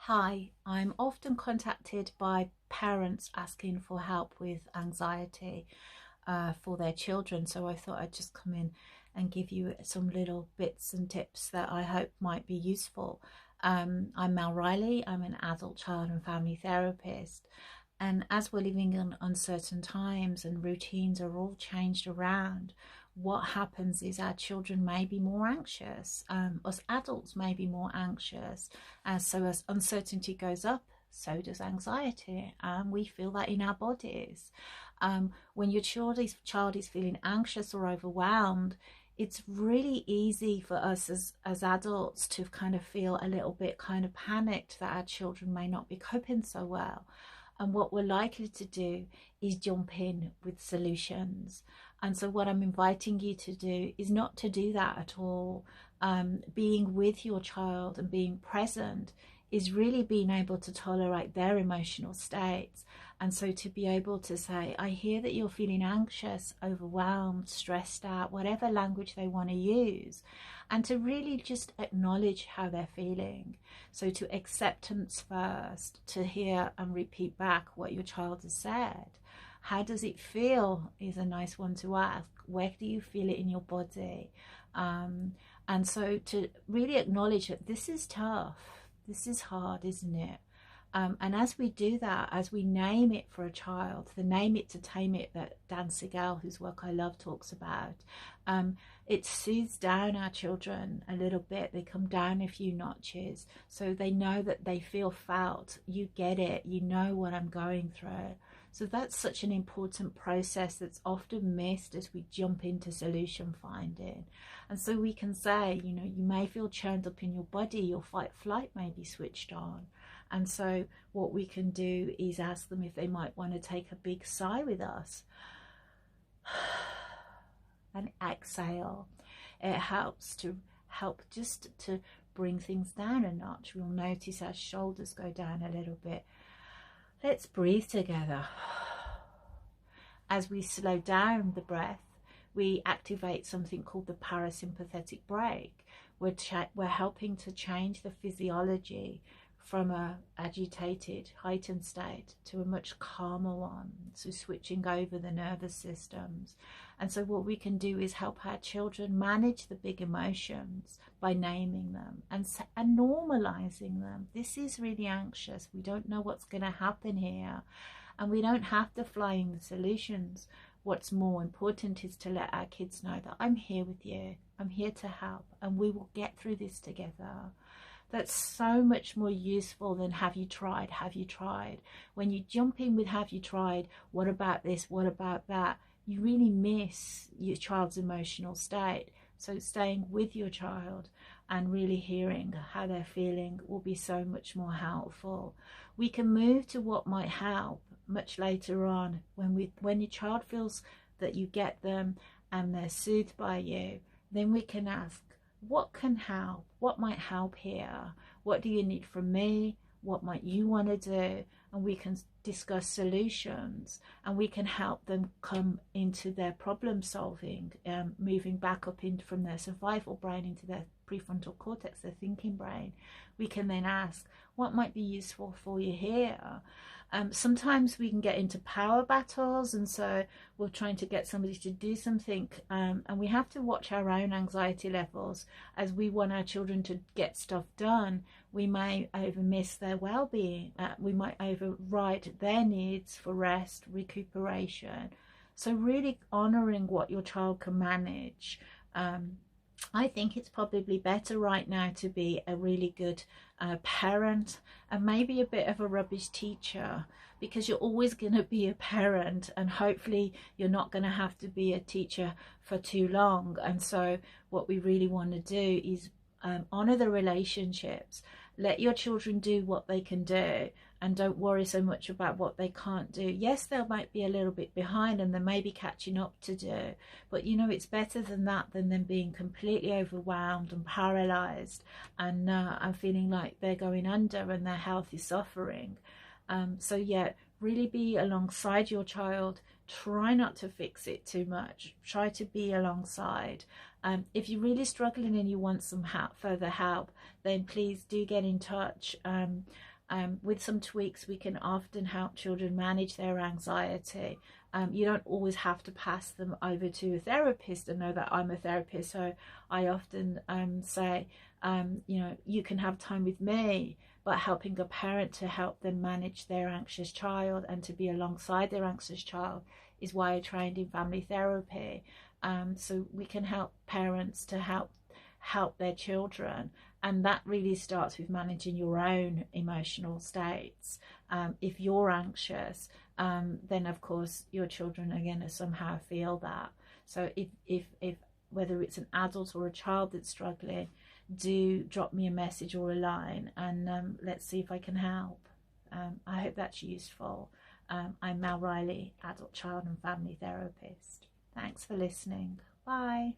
Hi, I'm often contacted by parents asking for help with anxiety for their children. So I thought I'd just come in and give you some little bits and tips that I hope might be useful. I'm Mel Riley. I'm an adult child and family therapist. And as we're living in uncertain times and routines are all changed around, what happens is our children may be more anxious. Us adults may be more anxious. So as uncertainty goes up, so does anxiety. We feel that in our bodies. When your child is feeling anxious or overwhelmed, it's really easy for us as adults to kind of feel a little bit kind of panicked that our children may not be coping so well. And what we're likely to do is jump in with solutions. And so what I'm inviting you to do is not to do that at all. Being with your child and being present is really being able to tolerate their emotional states. And so to be able to say, I hear that you're feeling anxious, overwhelmed, stressed out, whatever language they want to use, and to really just acknowledge how they're feeling. So to acceptance first, to hear and repeat back what your child has said. How does it feel is a nice one to ask. Where do you feel it in your body? And so to really acknowledge that this is tough, this is hard, isn't it? And as we do that, as we name it for a child, the name it to tame it that Dan Siegel, whose work I love, talks about, it soothes down our children a little bit. They come down a few notches so they know that they feel felt. You get it. You know what I'm going through. So that's such an important process that's often missed as we jump into solution finding. And so we can say, you know, you may feel churned up in your body, your fight flight may be switched on. And so what we can do is ask them if they might want to take a big sigh with us and exhale. It helps just to bring things down a notch. We'll notice our shoulders go down a little bit. Let's breathe together. As we slow down the breath, we activate something called the parasympathetic break. We're helping to change the physiology from a agitated, heightened state to a much calmer one, so switching over the nervous systems. And so what we can do is help our children manage the big emotions by naming them and normalizing them. This is really anxious. We don't know what's going to happen here, and we don't have to fly in the solutions. What's more important is to let our kids know that I'm here with you, I'm here to help, and we will get through this together. That's so much more useful than have you tried, have you tried. When you jump in with have you tried, what about this, what about that, you really miss your child's emotional state. So staying with your child and really hearing how they're feeling will be so much more helpful. We can move to what might help much later on when your child feels that you get them and they're soothed by you. Then we can ask, what can help? What might help here? What do you need from me? What might you want to do? And we can discuss solutions, and we can help them come into their problem solving, moving back up from their survival brain into their prefrontal cortex, their thinking brain. We can then ask, what might be useful for you here? Sometimes we can get into power battles, and so we're trying to get somebody to do something, and we have to watch our own anxiety levels. As we want our children to get stuff done, we may overmiss their well-being. We might override their needs for rest, recuperation. So really honoring what your child can manage. I think it's probably better right now to be a really good parent and maybe a bit of a rubbish teacher, because you're always going to be a parent, and hopefully you're not going to have to be a teacher for too long. And so what we really want to do is honor the relationships. Let your children do what they can do, and don't worry so much about what they can't do. Yes, they might be a little bit behind and they may be catching up to do, but you know, it's better than that than them being completely overwhelmed and paralyzed and feeling like they're going under and their health is suffering. So yeah, really be alongside your child. Try not to fix it too much. Try to be alongside. If you're really struggling and you want some further help, then please do get in touch. With some tweaks, we can often help children manage their anxiety. You don't always have to pass them over to a therapist. I know that I'm a therapist, so I often say, you know, you can have time with me, but helping a parent to help them manage their anxious child and to be alongside their anxious child is why I trained in family therapy. So we can help parents to help their children, and that really starts with managing your own emotional states. If you're anxious, then of course your children are going to somehow feel that. So if whether it's an adult or a child that's struggling, do drop me a message or a line, and let's see if I can help. I hope that's useful. I'm Mel Riley, adult, child and family therapist. Thanks for listening. Bye.